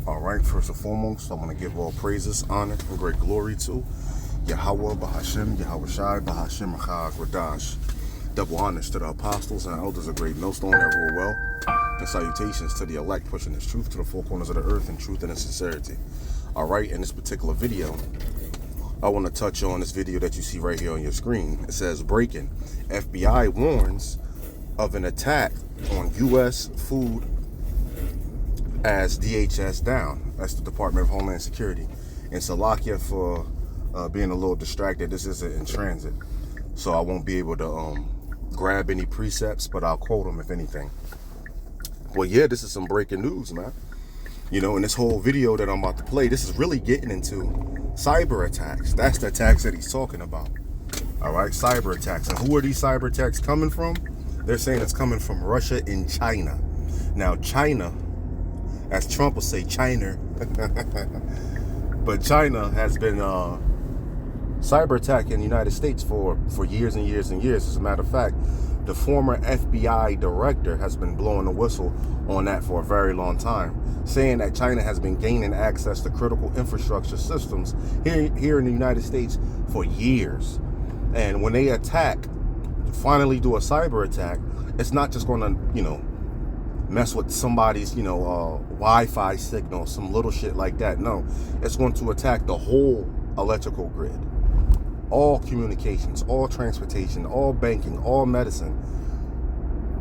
All right, first and foremost, I want to give all praises, honor, and great glory to Yahweh, Bahashem, Yahweh Shai, Bahashem, GRIDDOWN. Double honors to the apostles and elders of Great Millstone that rule well, and salutations to the elect pushing this truth to the four corners of the earth in truth and in sincerity. All right, in this particular video, I want to touch on this video that you see right here on your screen. It says, breaking, FBI warns of an attack on U.S. food as DHS down. That's the Department of Homeland Security. And Salakia for being a little distracted. This isn't in transit, so I won't be able to grab any precepts, but I'll quote them if anything. Well, yeah, this is some breaking news, man. You know, in this whole video that I'm about to play, this is really getting into cyber attacks. That's the attacks that he's talking about. All right, cyber attacks. And who are these cyber attacks coming from? They're saying it's coming from Russia and China. Now, China, as Trump will say, China, but China has been cyber attacking the United States for years and years and years. As a matter of fact, the former FBI director has been blowing the whistle on that for a very long time, saying that China has been gaining access to critical infrastructure systems here in the United States for years. And when they attack, finally do a cyber attack, it's not just going to, you know, mess with somebody's, you know, Wi-Fi signal, some little shit like that. No, it's going to attack the whole electrical grid, all communications, all transportation, all banking, all medicine,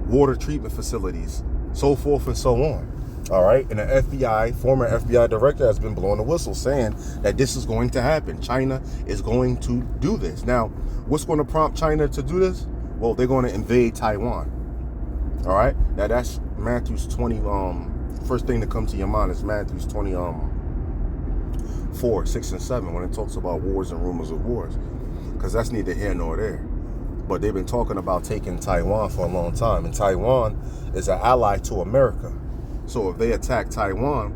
water treatment facilities, so forth and so on. All right, and the FBI, former FBI director, has been blowing the whistle, saying that this is going to happen. China is going to do this. Now, what's going to prompt China to do this? Well, they're going to invade Taiwan. All right, now that's Matthew's 20. First thing that comes to your mind is Matthew's 24, 6 and 7, when it talks about wars and rumors of wars, because that's neither here nor there. But they've been talking about taking Taiwan for a long time, and Taiwan is an ally to America. So if they attack Taiwan,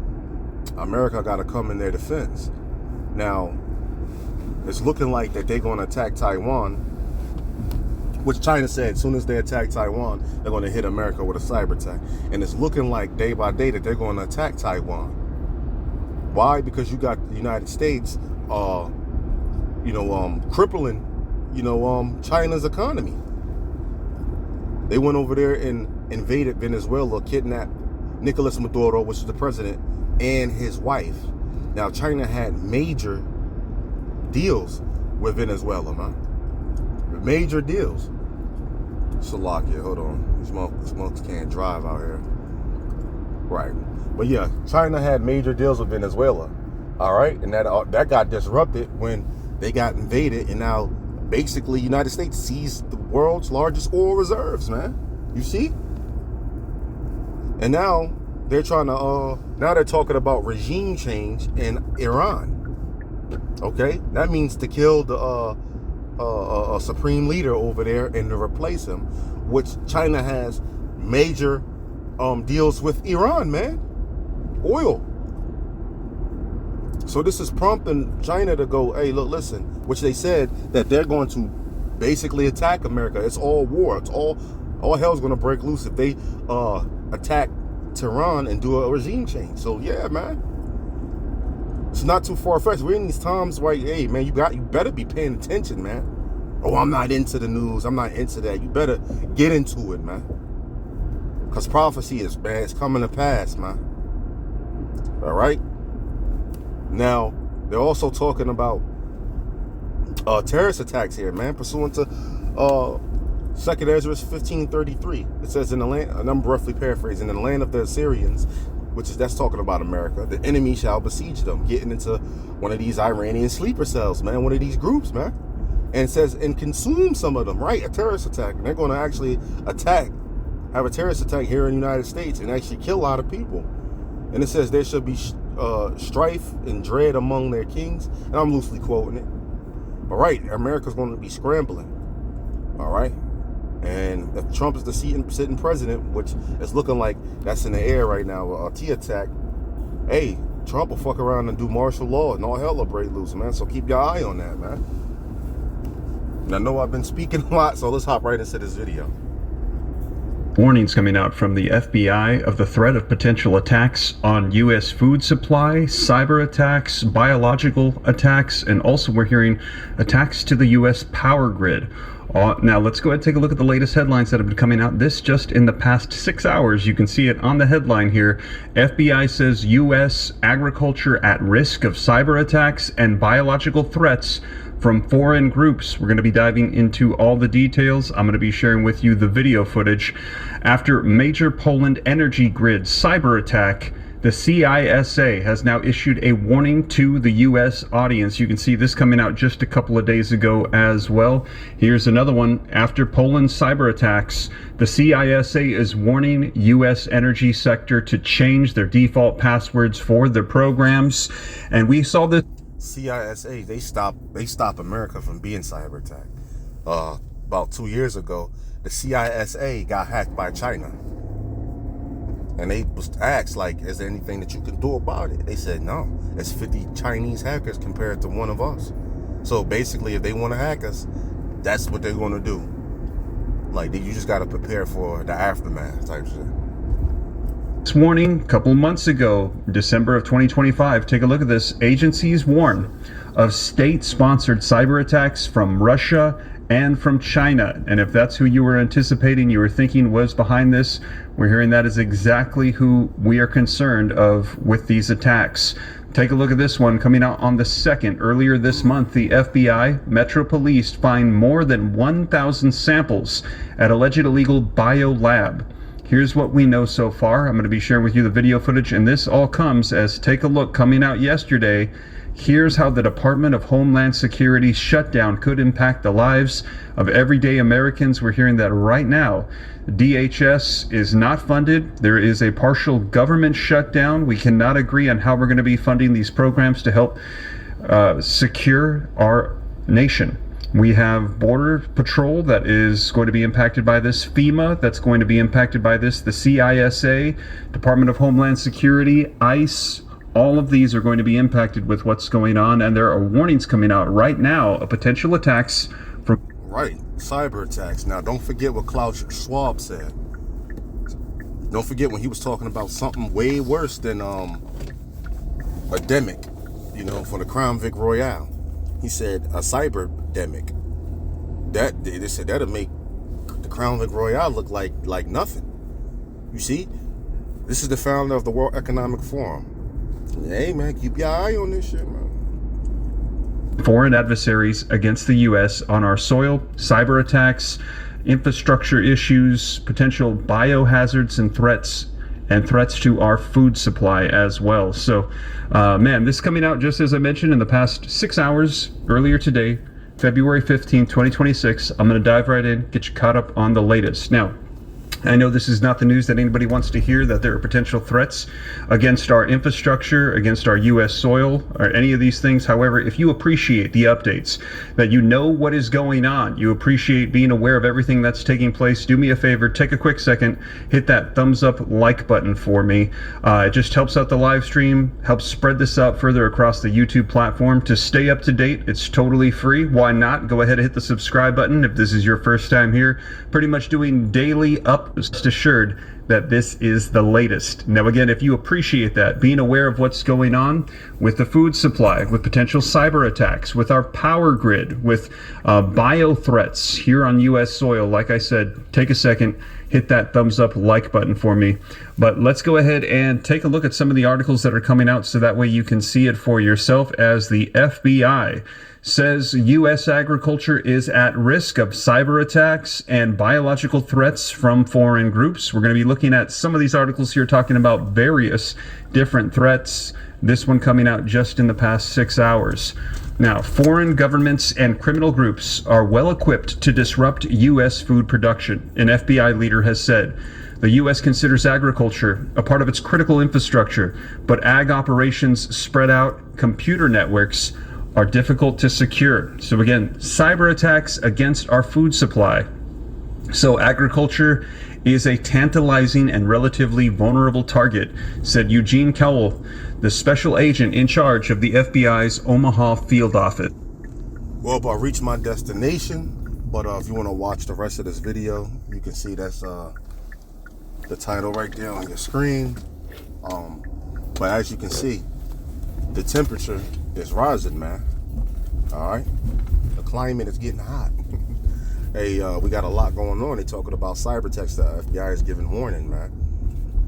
America got to come in their defense. Now, it's looking like that they're going to attack Taiwan, which China said as soon as they attack Taiwan, they're going to hit America with a cyber attack. And it's looking like day by day that they're going to attack Taiwan. Why? Because you got the United States, crippling, China's economy. They went over there and invaded Venezuela, kidnapped Nicolas Maduro, which is the president, and his wife. Now, China had major deals with Venezuela, man. Major deals. Salakia, hold on. These smokes can't drive out here. Right. But yeah, China had major deals with Venezuela. All right. And that got disrupted when they got invaded. And now basically United States seized the world's largest oil reserves, man. You see? And now they're trying to, now they're talking about regime change in Iran. Okay. That means to kill the, a supreme leader over there and to replace him, which China has major deals with Iran, man. Oil. So this is prompting China to go, hey, look, listen, which they said that they're going to basically attack America. It's all war. It's all hell's going to break loose if they attack Tehran and do a regime change. So yeah, man. It's not too far-fetched. We're in these times where, hey, man, you better be paying attention, man. Oh, I'm not into the news. I'm not into that. You better get into it, man. Because prophecy is, man, it's coming to pass, man. All right? Now, they're also talking about terrorist attacks here, man, pursuant to 2nd Ezra 15:33. It says, in the land, and I'm roughly paraphrasing, in the land of the Assyrians, that's talking about America, the enemy shall besiege them, getting into one of these Iranian sleeper cells, man, one of these groups, man. And it says, and consume some of them, right? A terrorist attack. And they're going to actually have a terrorist attack here in the United States and actually kill a lot of people. And it says there should be strife and dread among their kings. And I'm loosely quoting it. All right, America's going to be scrambling. All right. And if Trump is the sitting president, which is looking like that's in the air right now, a T attack, hey, Trump will fuck around and do martial law and all hell will break loose, man. So keep your eye on that, man. And I know I've been speaking a lot, so let's hop right into this video. Warnings coming out from the FBI of the threat of potential attacks on U.S. food supply, cyber attacks, biological attacks, and also we're hearing attacks to the U.S. power grid. Now let's go ahead and take a look at the latest headlines that have been coming out. This just in the past 6 hours. You can see it on the headline here. FBI says U.S. agriculture at risk of cyber attacks and biological threats from foreign groups. We're going to be diving into all the details. I'm going to be sharing with you the video footage. After major Poland energy grid cyber attack, the CISA has now issued a warning to the U.S. audience. You can see this coming out just a couple of days ago as well. Here's another one. After Poland's cyber attacks, the CISA is warning U.S. energy sector to change their default passwords for their programs. And we saw this. CISA, they stop America from being cyber attacked. About 2 years ago, the CISA got hacked by China. And they was asked, like, is there anything that you can do about it? They said, no, it's 50 Chinese hackers compared to one of us. So basically, if they want to hack us, that's what they're going to do. Like, you just got to prepare for the aftermath type shit. This warning a couple months ago, December of 2025. Take a look at this. Agencies warn of state-sponsored cyber attacks from Russia and from China. And if that's who you were anticipating, you were thinking was behind this, we're hearing that is exactly who we are concerned of with these attacks. Take a look at this one coming out on the 2nd. Earlier this month, the FBI, Metro Police find more than 1,000 samples at alleged illegal biolab. Here's what we know so far. I'm going to be sharing with you the video footage, and this all comes as, take a look, coming out yesterday. Here's how the Department of Homeland Security shutdown could impact the lives of everyday Americans. We're hearing that right now. DHS is not funded. There is a partial government shutdown. We cannot agree on how we're going to be funding these programs to help secure our nation. We have Border Patrol that is going to be impacted by this, FEMA that's going to be impacted by this, the CISA, Department of Homeland Security, ICE. All of these are going to be impacted with what's going on, and there are warnings coming out right now of potential attacks from... Right, cyber attacks. Now, don't forget what Klaus Schwab said. Don't forget when he was talking about something way worse than a demic, you know, for the Crown Vic Royale. He said a cyber-demic. That they said that'll make the Crown Vic Royale look like nothing. You see, this is the founder of the World Economic Forum. Hey man, keep your eye on this shit, man. Foreign adversaries against the U.S. on our soil, cyber attacks, infrastructure issues, potential biohazards and threats to our food supply as well. So, man, this is coming out just as I mentioned in the past 6 hours earlier today, February 15th, 2026. I'm going to dive right in, get you caught up on the latest. Now, I know this is not the news that anybody wants to hear, that there are potential threats against our infrastructure, against our U.S. soil, or any of these things. However, if you appreciate the updates, that you know what is going on, you appreciate being aware of everything that's taking place, do me a favor, take a quick second, hit that thumbs up like button for me. It just helps out the live stream, helps spread this out further across the YouTube platform. To stay up to date, it's totally free. Why not? Go ahead and hit the subscribe button if this is your first time here. Pretty much doing daily rest assured that this is the latest. Now again, if you appreciate that, being aware of what's going on with the food supply, with potential cyber attacks, with our power grid, with bio threats here on U.S. soil, like I said, take a second, hit that thumbs up like button for me. But let's go ahead and take a look at some of the articles that are coming out so that way you can see it for yourself. As the FBI says U.S. agriculture is at risk of cyber attacks and biological threats from foreign groups. We're going to be looking at some of these articles here talking about various different threats. This one coming out just in the past 6 hours. Now, foreign governments and criminal groups are well equipped to disrupt U.S. food production, an FBI leader has said. The U.S. considers agriculture a part of its critical infrastructure, but ag operations spread out, computer networks are difficult to secure. So again, cyber attacks against our food supply. So agriculture is a tantalizing and relatively vulnerable target, said Eugene Cowell, the special agent in charge of the FBI's Omaha field office. Well, I reached my destination, but if you want to watch the rest of this video, you can see that's the title right there on your screen. But as you can see, the temperature is rising, man. All right, the climate is getting hot. Hey, we got a lot going on. They're talking about cyber attacks. The FBI is giving warning, man.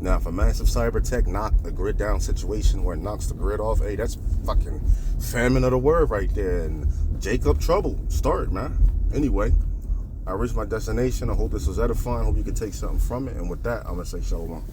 Now, if a massive cyber attack knock a grid down situation where it knocks the grid off, hey, that's fucking famine of the word right there. And Jacob trouble start, man. Anyway, I reached my destination. I hope this was edifying. Hope you can take something from it. And with that, I'm gonna say shalom.